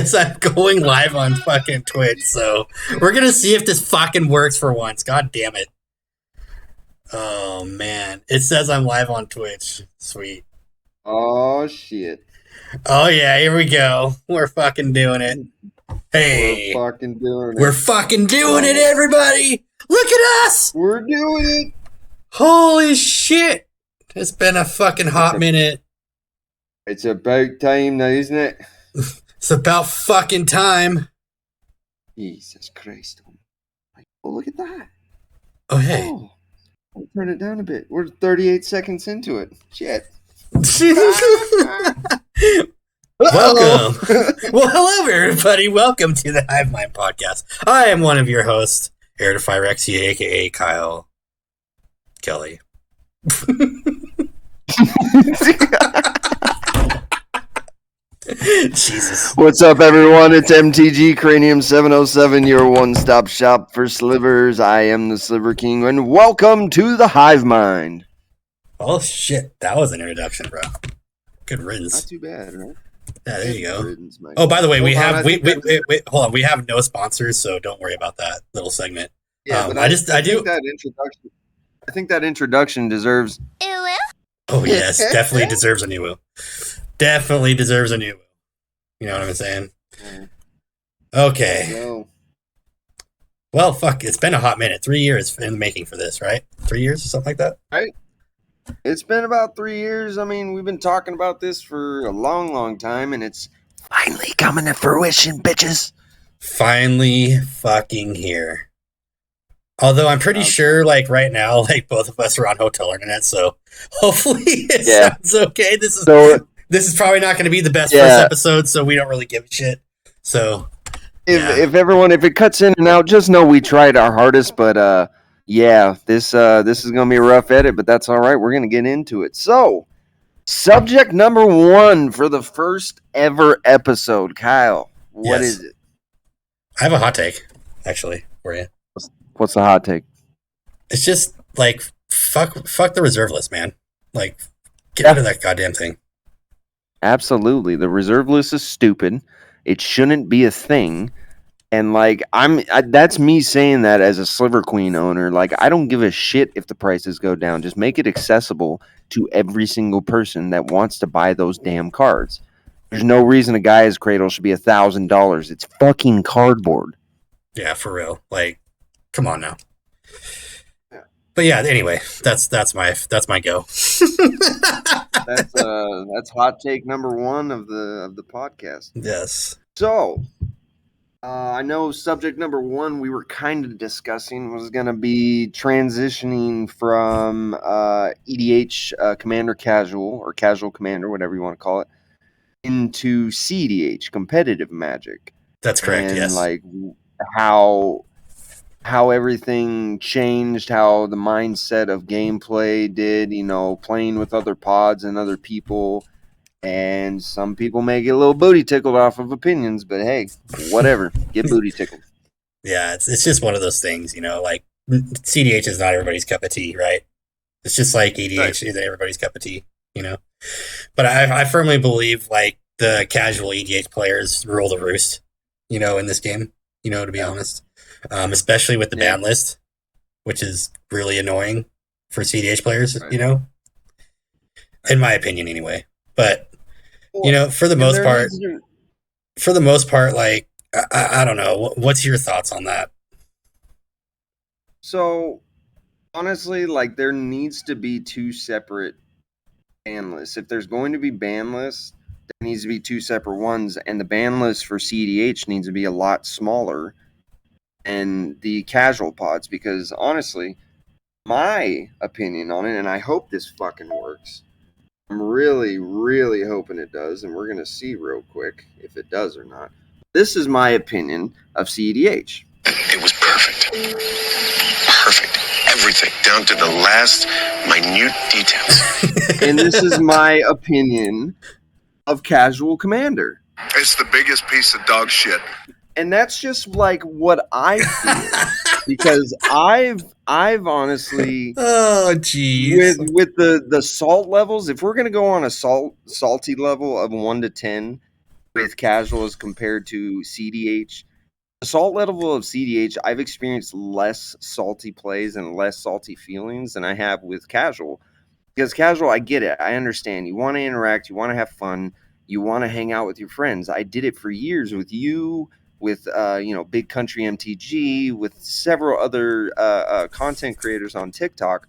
I'm going live on fucking Twitch, so we're gonna see if this fucking works for once. God damn it. Oh man. It says I'm live on Twitch. Sweet. Oh shit. Oh yeah, here we go. We're fucking doing it. Hey. We're fucking doing it. We're fucking doing it, everybody! Look at us! We're doing it! Holy shit! It's been a fucking hot minute. It's about time now, isn't it? It's about fucking time. Jesus Christ. Oh, look at that. Oh, hey. Oh, I'll turn it down a bit. We're 38 seconds into it. Shit. Welcome. Well, hello, everybody. Welcome to the Hivemind podcast. I am one of your hosts, Air Rexy, a.k.a. Kyle Kelly. Jesus. What's up, everyone? It's MTG Cranium 707, your one-stop shop for slivers. I am the Sliver King, and welcome to the Hivemind. Oh, shit. That was an introduction, bro. Good riddance. Not too bad, right? Yeah, there you go. Oh, by the way, wait, hold on. We have no sponsors, so don't worry about that little segment. Yeah, but I think that introduction deserves. Oh yes, definitely deserves a new will. Definitely deserves a new will. You know what I'm saying? Okay. No. Well, fuck. It's been a hot minute. 3 years in the making for this, right? 3 years or something like that. Right. It's been about 3 years. I mean, we've been talking about this for a long, long time, and it's finally coming to fruition, bitches. Finally fucking here. Although I'm pretty sure, like, right now, like, both of us are on hotel internet, so hopefully it sounds okay. This is probably not going to be the best first episode, so we don't really give a shit. So, if it cuts in and out, just know we tried our hardest, but, this is going to be a rough edit, but that's all right. We're going to get into it. So, subject number 1 for the first ever episode. Kyle, what is it? I have a hot take, actually, for you. What's the hot take? It's just, like, fuck the reserve list, man. Like, get rid of that goddamn thing. Absolutely. The reserve list is stupid. It shouldn't be a thing. And, like, that's me saying that as a Sliver Queen owner. Like, I don't give a shit if the prices go down. Just make it accessible to every single person that wants to buy those damn cards. There's no reason a Gaia's Cradle should be $1,000. It's fucking cardboard. Yeah, for real. Like, come on now. But yeah, anyway, that's my go. That's hot take number 1 of the podcast. Yes. So, I know subject number 1 we were kind of discussing was going to be transitioning from EDH Commander Casual or Casual Commander, whatever you want to call it, into cEDH Competitive Magic. That's correct. And, yes. Like how everything changed, how the mindset of gameplay did, playing with other pods and other people. And some people may get a little booty tickled off of opinions, but hey, whatever. Get booty tickled. Yeah, it's just one of those things, like cEDH is not everybody's cup of tea, right? It's just like EDH isn't everybody's cup of tea, But I firmly believe, like, the casual EDH players rule the roost, in this game, to be honest. Especially with the ban list, which is really annoying for cEDH players, in my opinion, anyway. But for the most part, like, I don't know. What's your thoughts on that? So, honestly, like, there needs to be 2 separate ban lists. If there's going to be ban lists, there needs to be 2 separate ones, and the ban list for cEDH needs to be a lot smaller and the casual pods, because honestly, my opinion on it, and I hope this fucking works. I'm really, really hoping it does, and we're going to see real quick if it does or not. This is my opinion of cEDH. It was perfect. Perfect. Everything, down to the last minute details. And this is my opinion of Casual Commander. It's the biggest piece of dog shit. And that's just like what I feel, because I've honestly, oh geez, with the salt levels, if we're gonna go on a salty level of 1 to 10, with casual as compared to cEDH. The salt level of cEDH, I've experienced less salty plays and less salty feelings than I have with casual. Because casual, I get it. I understand. You want to interact. You want to have fun. You want to hang out with your friends. I did it for years with you, with Big Country MTG, with several other content creators on TikTok.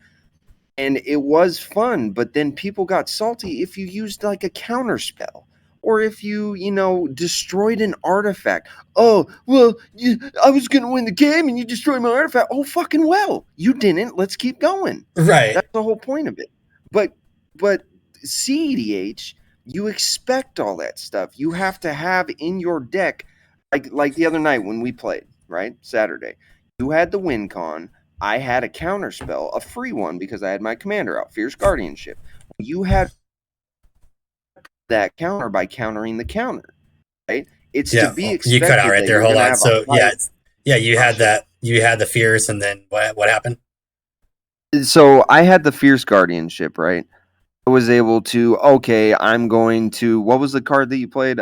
And it was fun, but then people got salty if you used like a counter spell or if you destroyed an artifact. Oh, well, I was going to win the game and you destroyed my artifact. Oh, fucking well. You didn't. Let's keep going. Right. That's the whole point of it. But cEDH, you expect all that stuff. You have to have in your deck, like the other night when we played, right? Saturday. You had the win con. I had a counter spell, a free one, because I had my commander out, Fierce Guardianship. You had that counter by countering the counter, right? It's to be expected. You cut out right there. Hold on. So you had that. You had the Fierce, and then what happened? So I had the Fierce Guardianship, right? I was able to. Okay, I'm going to. What was the card that you played?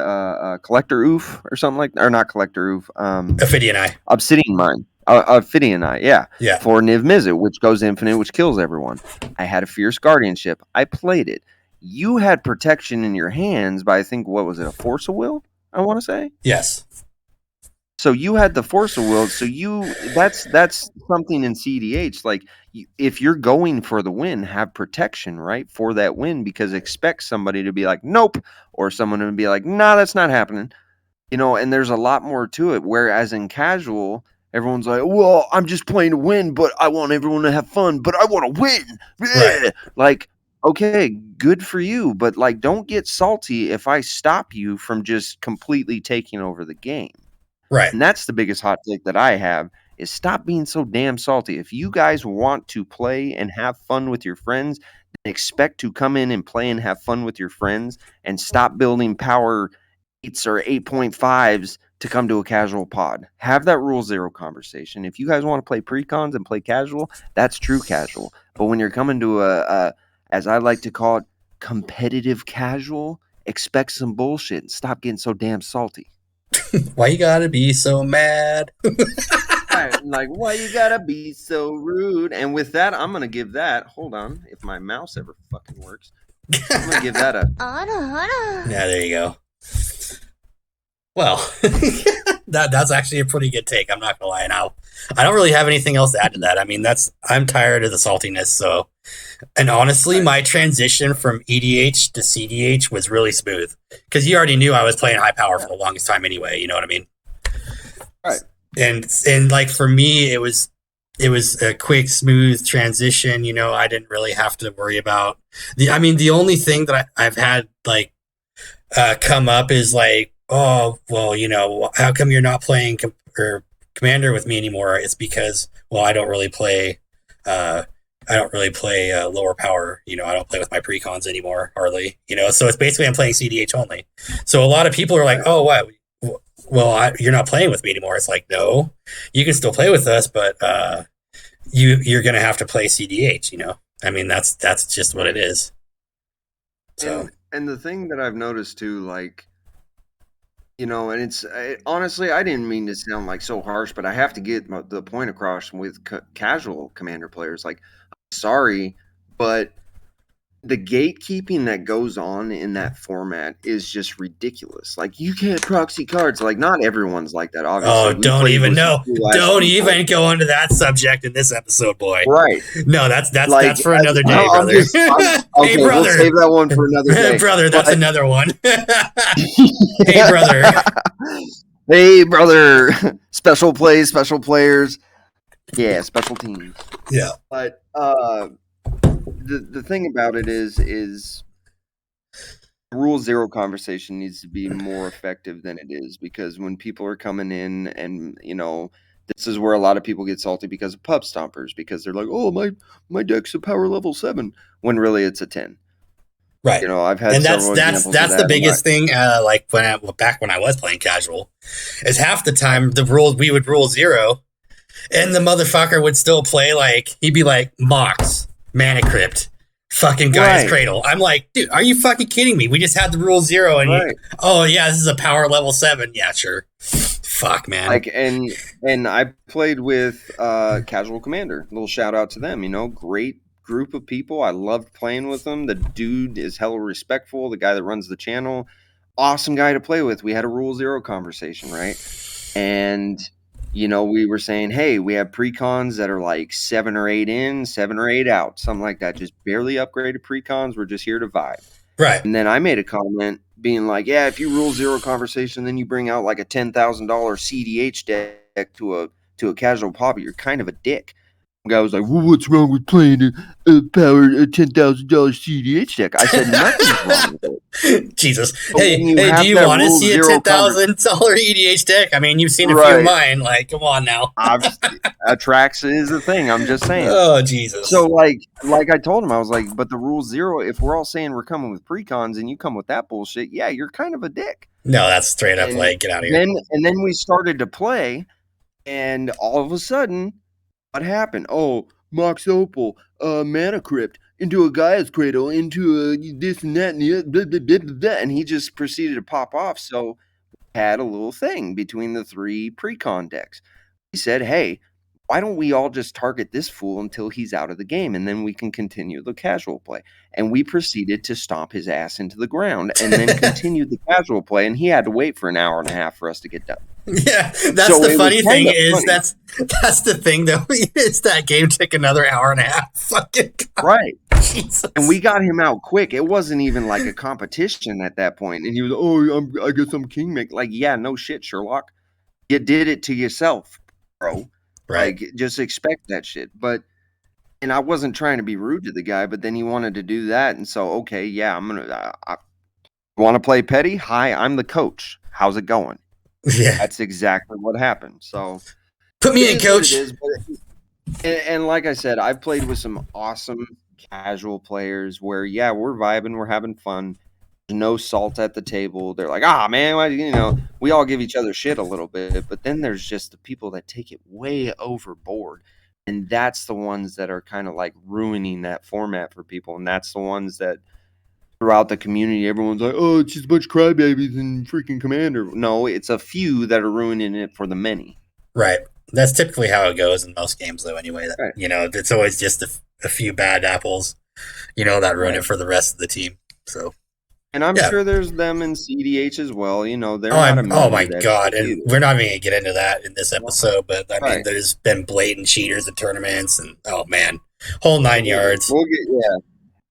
Collector Oof or something like, or not Collector Oof? Ophidian Eye. Obsidian Mine. Ophidian Eye, yeah. Yeah. For Niv Mizzet, which goes infinite, which kills everyone. I had a Fierce Guardianship. I played it. You had protection in your hands by, I think, what was it, a Force of Will, I want to say? Yes. So you had the Force of Will. So that's something in cEDH. Like, if you're going for the win, have protection, right, for that win, because expect somebody to be like, nope, or someone to be like, nah, that's not happening. And there's a lot more to it. Whereas in casual, everyone's like, well, I'm just playing to win, but I want everyone to have fun, but I want to win. Right. Like, okay, good for you, but like, don't get salty if I stop you from just completely taking over the game. Right. And that's the biggest hot take that I have, is stop being so damn salty. If you guys want to play and have fun with your friends, then expect to come in and play and have fun with your friends, and stop building power 8s or 8.5s to come to a casual pod. Have that rule 0 conversation. If you guys want to play precons and play casual, that's true casual. But when you're coming to a as I like to call it, competitive casual, expect some bullshit and stop getting so damn salty. Why you gotta be so mad? Right, like, why you gotta be so rude? And with that, I'm gonna give that. Hold on, if my mouse ever fucking works, I'm gonna give that a. Yeah, there you go. Well, that's actually a pretty good take. I'm not gonna lie. Now, I don't really have anything else to add to that. I mean, I'm tired of the saltiness. So, and honestly, my transition from EDH to cEDH was really smooth, because you already knew I was playing high power for the longest time anyway. You know what I mean? Right. And like for me, it was a quick, smooth transition. I didn't really have to worry about the only thing that I've had like come up is like, oh, well, how come you're not playing Commander with me anymore? It's because, well, I don't really play lower power. I don't play with my precons anymore, hardly. So it's basically I'm playing cEDH only. So a lot of people are like, oh, what? Well, you're not playing with me anymore. It's like, no, you can still play with us, but you're going to have to play cEDH. I mean, that's just what it is. So, and the thing that I've noticed too, like, and honestly, I didn't mean to sound like so harsh, but I have to get the point across with casual Commander players. Like, sorry, but the gatekeeping that goes on in that format is just ridiculous. Like, you can't proxy cards. Like, not everyone's like that, obviously. Oh, don't even go into that subject in this episode, boy. Right. No, that's for another day, brother. Okay, hey, brother. We'll save that one for another day. Brother, that's another one. Hey, brother. Hey, brother. Special plays, special players. Yeah, special teams. Yeah. But the thing about it is Rule 0 conversation needs to be more effective than it is, because when people are coming in and this is where a lot of people get salty because of pub stompers, because they're like, oh, my deck's a power level 7, when really it's a 10. Right. I've had, and several that's the biggest thing. Like when I was playing casual, is half the time we would rule 0, and the motherfucker would still play like, he'd be like Mox, Mana Crypt, fucking Gaia's Cradle. I'm like, dude, are you fucking kidding me? We just had the rule 0 and oh yeah, this is a power level 7. Yeah, sure. Fuck, man. Like, and I played with Casual Commander. Little shout out to them. Great group of people. I loved playing with them. The dude is hella respectful. The guy that runs the channel, awesome guy to play with. We had a rule 0 conversation, right? And we were saying, hey, we have precons that are like 7 or 8 in, 7 or 8 out, something like that. Just barely upgraded precons. We're just here to vibe. Right. And then I made a comment being like, yeah, if you rule 0 conversation, then you bring out like a $10,000 cEDH deck to a casual poppy, you're kind of a dick. The guy was like, well, what's wrong with playing a $10,000 cEDH deck? I said, nothing's wrong with it. Jesus. Hey, do you want to see a $10,000 EDH deck? I mean, you've seen a few of mine. Like, come on now. Atrax is the thing. I'm just saying. Oh, Jesus. So, like I told him, I was like, but the rule 0, if we're all saying we're coming with precons and you come with that bullshit, yeah, you're kind of a dick. No, that's straight up like, get out of here. And then we started to play, and all of a sudden, what happened? Oh, Mox Opal, Mana Crypt, into a Gaia's Cradle, into a this and that, and the blah, blah, blah, blah, blah, and he just proceeded to pop off. So we had a little thing between the 3 precon decks. He said, hey, why don't we all just target this fool until he's out of the game, and then we can continue the casual play. And we proceeded to stomp his ass into the ground and then continued the casual play, and he had to wait for an hour and a half for us to get done. Yeah, that's so the funny thing is that's the thing though is that game took another hour and a half. Fucking God. Right. Jesus. And we got him out quick. It wasn't even like a competition at that point. And he was, I guess I'm kingmaker. Like, yeah, no shit, Sherlock. You did it to yourself, bro. Right. Like, just expect that shit. And I wasn't trying to be rude to the guy, but then he wanted to do that. And so, okay, yeah, I'm going to, want to play petty? Hi, I'm the coach. How's it going? Yeah. That's exactly what happened. So put me in, coach. And like I said, I've played with some awesome casual players where, yeah, we're vibing, we're having fun. There's no salt at the table. They're like, man, we all give each other shit a little bit. But then there's just the people that take it way overboard. And that's the ones that are kind of like ruining that format for people. And that's the ones that throughout the community, everyone's like, oh, it's just a bunch of crybabies and freaking Commander. No, it's a few that are ruining it for the many. Right. That's typically how it goes in most games, though, anyway. Right. It's always just a few bad apples, that ruin it for the rest of the team. So, and I'm sure there's them in cEDH as well. They're oh my God. And we're not even going to get into that in this episode, but I mean, there's been blatant cheaters at tournaments and, oh man, whole 9 yards.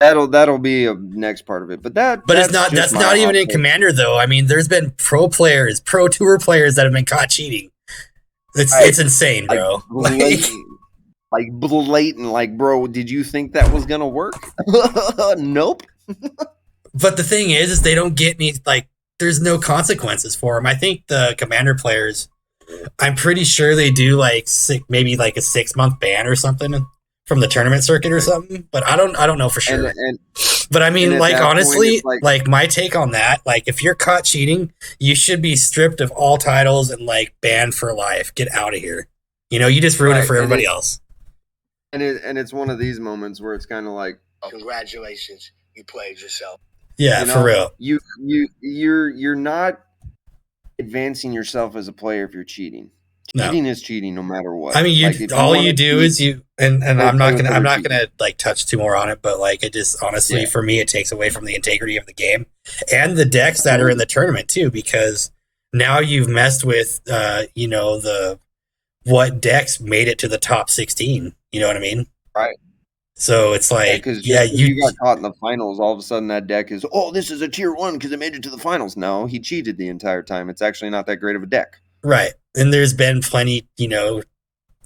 That'll be a next part of it, but that's not even in Commander though. I mean, there's been pro tour players that have been caught cheating. It's insane, bro. Blatant, bro. Did you think that was gonna work? Nope. But the thing is they don't get any there's no consequences for them. I think the Commander players, I'm pretty sure they do maybe a 6-month ban or something from the tournament circuit or something, but I don't know for sure. But I mean, honestly, my take on that, if you're caught cheating, you should be stripped of all titles and banned for life. Get out of here. You just ruin it for everybody else. And it's one of these moments where it's kind of like, congratulations, you played yourself. Yeah, for real. You're not advancing yourself as a player if you're cheating. Cheating is cheating, no matter what. I mean, all you do is and I'm not gonna touch too more on it, but it just honestly for me it takes away from the integrity of the game and the decks that are in the tournament too, because now you've messed with what decks made it to the top 16. You know what I mean? Right. So it's you got caught in the finals. All of a sudden, that deck is this is a tier 1 because it made it to the finals. No, he cheated the entire time. It's actually not that great of a deck. Right. And there's been plenty,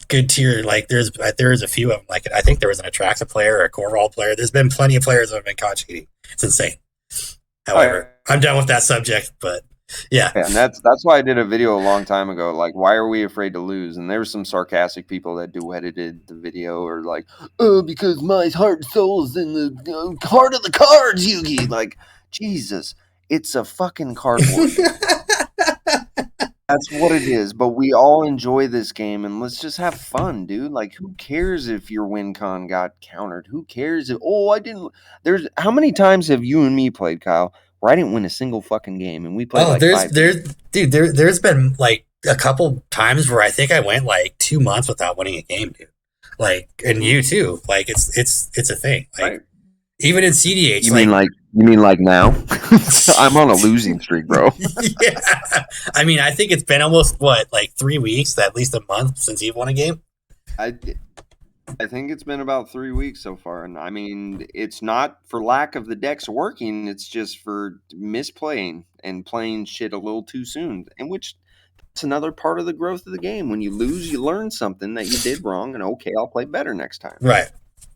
good tier. There's a few of them. I think there was an Atraxa player or a Corval player. There's been plenty of players that have been caught cheating. It's insane. However, I'm done with that subject, but yeah. And that's why I did a video a long time ago. Why are we afraid to lose? And there were some sarcastic people that edited the video or because my heart and soul is in the heart of the cards, Yugi. Jesus, it's a fucking cardboard. That's what it is. But we all enjoy this game, and let's just have fun, dude. Like, who cares if your win con got countered? Who cares if I didn't? There's how many times have you and me played, Kyle, where I didn't win a single fucking game, and we played like there's 5 games? dude, there's been like a couple times where I think I went like 2 months without winning a game, dude. Like, and you too. Like, it's a thing. Like, Right. even in cEDH, You mean like now? I'm on a losing streak, bro. Yeah. I mean, I think it's been almost like 3 weeks, at least a month since you've won a game. I think it's been about 3 weeks so far, and I mean, it's not for lack of the decks working. It's just for misplaying and playing shit a little too soon, and which it's another part of the growth of the game. When you lose, you learn something that you did wrong, and okay, I'll play better next time. Right.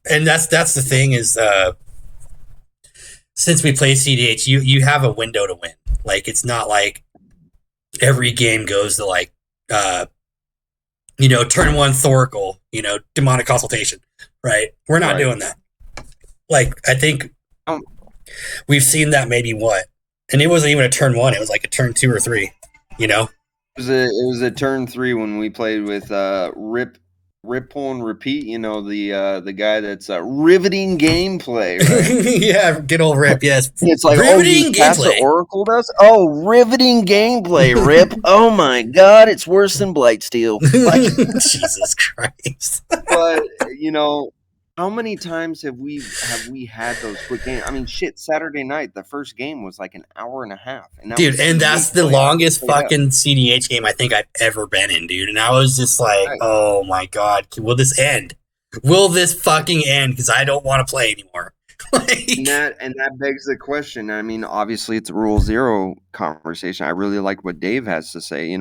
And that's the thing is, since we play cEDH, you have a window to win. Like, it's not like every game goes to like, turn 1 Thoracle, demonic consultation, right? We're not doing that. Like, I think we've seen that maybe and it wasn't even a turn 1; it was like a turn 2 or 3. It was a turn 3 when we played with Rip Pull and Repeat, the guy that's riveting gameplay, right? Yeah, good old Rip, yes. It's like, riveting gameplay. Oracle does? Oh, riveting gameplay, Rip. Oh my god, it's worse than Blightsteel. Jesus Christ. But, how many times have we had those quick games? I mean, shit, Saturday night, the first game was like an hour and a half. Dude, and that's the longest fucking cEDH game I think I've ever been in, dude. And I was just like, oh my god, will this end? Will this fucking end? Because I don't want to play anymore. And that begs the question. I mean, obviously, it's a Rule Zero conversation. I really like what Dave has to say.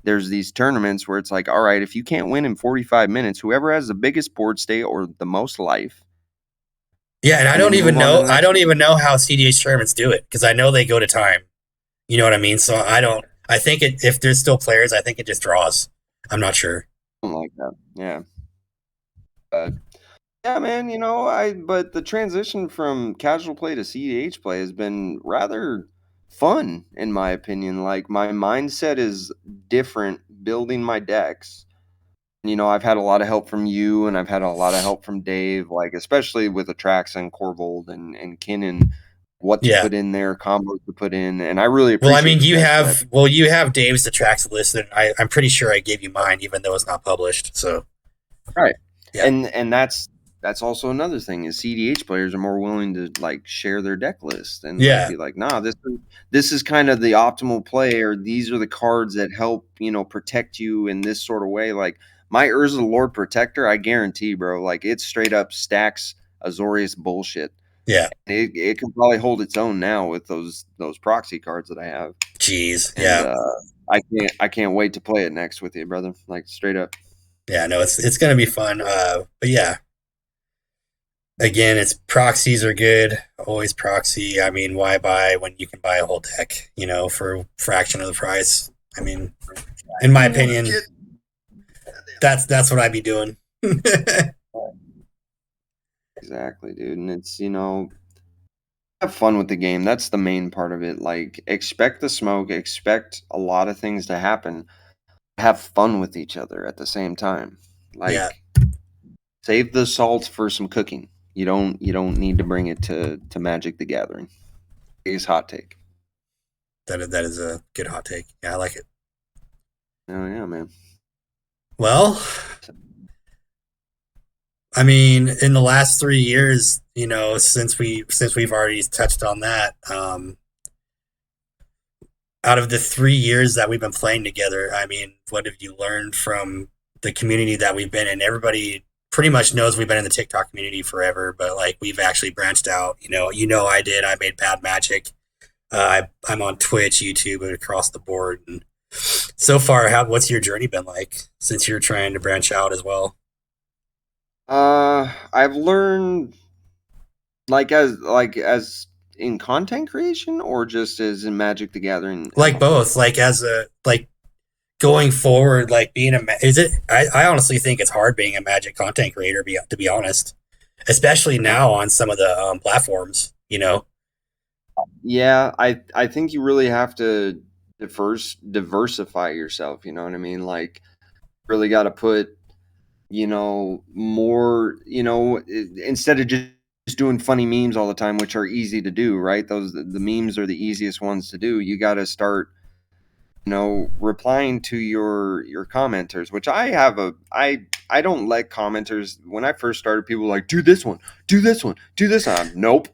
There's these tournaments where it's like, all right, if you can't win in 45 minutes, whoever has the biggest board state or the most life. Yeah, and I don't even know how cEDH tournaments do it, because I know they go to time. You know what I mean? So I think if there's still players, I think it just draws. I'm not sure. Something like that. Yeah. Yeah, man, but the transition from casual play to cEDH play has been rather fun, in my opinion. Like, my mindset is different building my decks. I've had a lot of help from you, and I've had a lot of help from Dave, like, especially with Atraxa and Corvold and Kinnan, what to put in there, combos to put in, and I really appreciate. Well, I mean, you have Dave's Atraxa list, and I'm pretty sure I gave you mine, even though it's not published. So, right, yeah. And that's also another thing is cEDH players are more willing to like share their deck list and be like, nah, this is kind of the optimal play, or these are the cards that help protect you in this sort of way. Like my Urza the Lord Protector, I guarantee, bro, like it straight up stacks Azorius bullshit. Yeah, it can probably hold its own now with those proxy cards that I have. Jeez, and, I can't wait to play it next with you, brother. Like straight up. Yeah, no, it's gonna be fun. But yeah. Again, it's proxies are good. Always proxy. I mean, why buy when you can buy a whole deck, for a fraction of the price? I mean, in my opinion, that's what I'd be doing. Exactly, dude. And it's, have fun with the game. That's the main part of it. Like, expect the smoke, expect a lot of things to happen. Have fun with each other at the same time. Like, save the salt for some cooking. You don't need to bring it to Magic the Gathering. It's hot take. That is a good hot take. Yeah, I like it. Oh yeah, man. Well, I mean, in the last 3 years, since we've already touched on that, out of the 3 years that we've been playing together, I mean, what have you learned from the community that we've been in? Everybody pretty much knows we've been in the TikTok community forever, but like we've actually branched out. I did. I made Bad Magic. I'm on Twitch, YouTube, and across the board. And so far, what's your journey been like since you're trying to branch out as well? I've learned as in content creation, or just as in Magic the Gathering. Like both. Like as a going forward, like being I honestly think it's hard being a Magic content creator, to be honest, especially now on some of the platforms, Yeah, I think you really have to diversify yourself. You know what I mean? Like, really got to put, more, instead of just doing funny memes all the time, which are easy to do, right? The memes are the easiest ones to do. You got to start, replying to your commenters, which I don't like commenters. When I first started, people were like, do this one, do this one, do this one. Nope.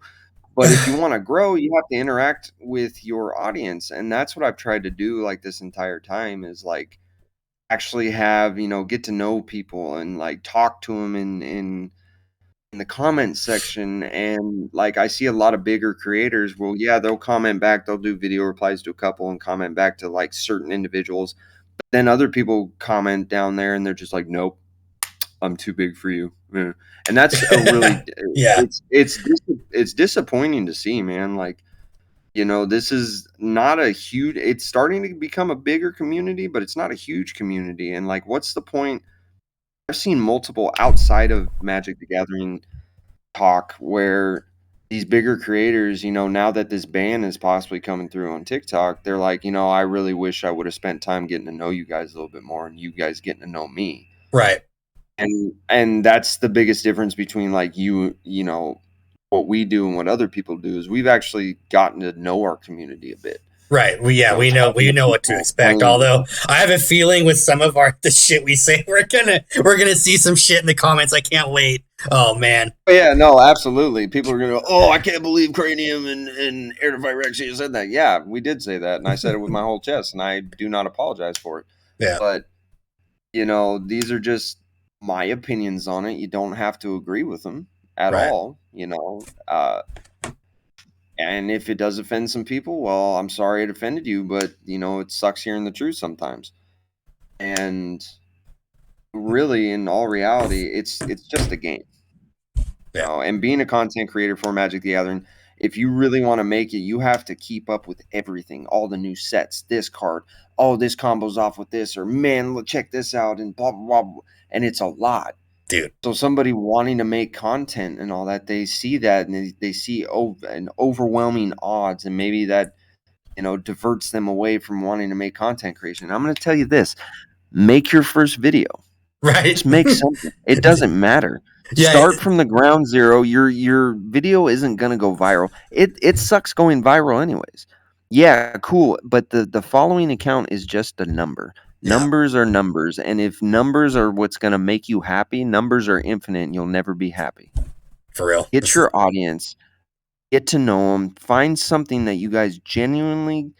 But if you want to grow, you have to interact with your audience. And that's what I've tried to do like this entire time, is like actually have, get to know people and like talk to them in the comment section. And like, I see a lot of bigger creators, well, yeah, they'll comment back, they'll do video replies to a couple and comment back to like certain individuals. But then other people comment down there and they're just like, nope, I'm too big for you. Yeah. And that's a really, yeah, it's disappointing to see, man. Like, this is not a huge, it's starting to become a bigger community, but it's not a huge community. And like, what's the point? I've seen multiple outside of Magic the Gathering talk where these bigger creators, now that this ban is possibly coming through on TikTok, they're like, I really wish I would have spent time getting to know you guys a little bit more and you guys getting to know me. right. And that's the biggest difference between like what we do and what other people do, is we've actually gotten to know our community a bit. Right. We know what to expect. Although I have a feeling with some of the shit we say, we're gonna see some shit in the comments. I can't wait. Oh man. Yeah, no, absolutely. People are gonna go, oh, I can't believe Cranium and Air to Phyrexia said that. Yeah, we did say that, and I said it with my whole chest, and I do not apologize for it. Yeah. But these are just my opinions on it. You don't have to agree with them at all. And if it does offend some people, well, I'm sorry it offended you, but it sucks hearing the truth sometimes. And really, in all reality, it's just a game. Yeah. And being a content creator for Magic the Gathering, if you really want to make it, you have to keep up with everything, all the new sets, this card, oh, this combo's off with this, or man, check this out, and blah, blah, blah. And it's a lot. Dude. So somebody wanting to make content and all that, they see that and they see an overwhelming odds, and maybe that, diverts them away from wanting to make content creation. I'm going to tell you this, make your first video. Right. Just make something. It doesn't matter. Yeah, Start from the ground zero. Your video isn't going to go viral. It sucks going viral anyways. Yeah, cool. But the following account is just a number. Yeah. Numbers are numbers. And if numbers are what's going to make you happy, numbers are infinite and you'll never be happy. For real. Get your audience. Get to know them. Find something that you guys genuinely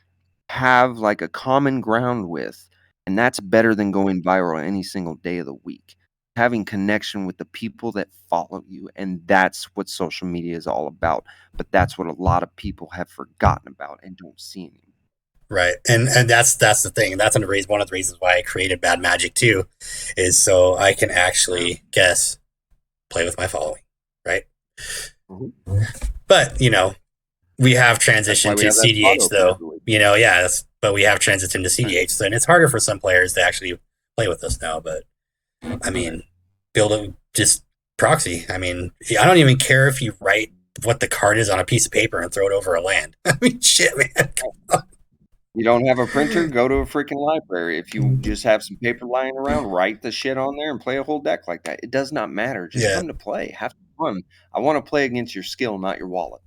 have like a common ground with. And that's better than going viral any single day of the week. Having connection with the people that follow you. And that's what social media is all about. But that's what a lot of people have forgotten about and don't see anymore. Right. And that's the thing. And that's one of the reasons why I created Bad Magic too, is so I can actually play with my following. Right. Mm-hmm. But, we have transitioned to cEDH though. But we have transitioned to cEDH, so, and it's harder for some players to actually play with us now. But I mean, build a just proxy. I mean, I don't even care if you write what the card is on a piece of paper and throw it over a land. I mean, shit, man. Come on. You don't have a printer? Go to a freaking library. If you just have some paper lying around, write the shit on there and play a whole deck like that. It does not matter. Just come to play. Have fun. I want to play against your skill, not your wallet.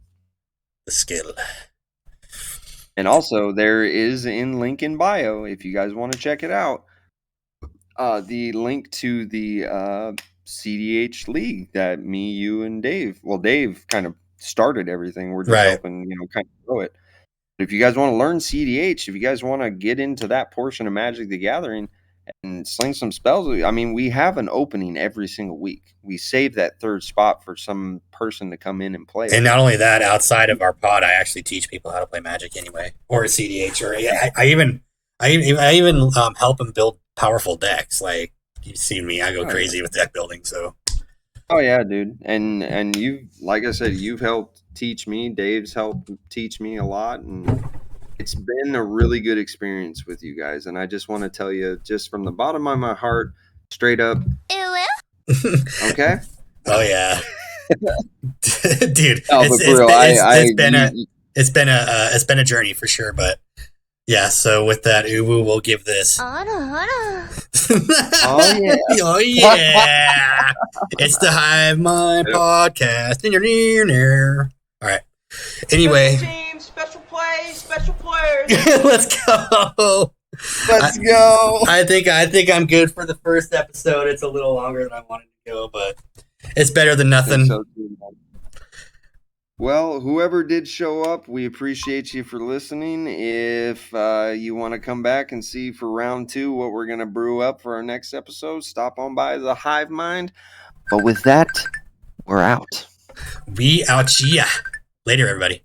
The skill. And also, there is in link in bio, if you guys want to check it out, the link to the cEDH league that me, you, and Dave, Dave kind of started everything. We're just helping, kind of grow it. But if you guys want to learn cEDH, if you guys want to get into that portion of Magic the Gathering and sling some spells, I mean, we have an opening every single week. We save that third spot for some person to come in and play. And not only that, outside of our pod, I actually teach people how to play Magic anyway, or cEDH, or I even help them build powerful decks. Like, you've seen me, I go crazy with deck building. So, oh yeah, dude, and you, like I said, you've helped teach me. Dave's helped teach me a lot, and it's been a really good experience with you guys. And I just want to tell you, just from the bottom of my heart, straight up. Okay. Oh yeah, dude. No, it's been a journey for sure, but Yeah, so with that, Uwu will give this. Oh yeah. Oh yeah. It's the Hivemind podcast. All right. Anyway. Special teams, special plays, special players. Let's go. Let's go. I think I'm good for the first episode. It's a little longer than I wanted to go, but it's better than nothing. So well, whoever did show up, we appreciate you for listening. If you want to come back and see for round 2 what we're going to brew up for our next episode, stop on by the Hivemind. But with that, we're out. We out. Yeah. Later, everybody.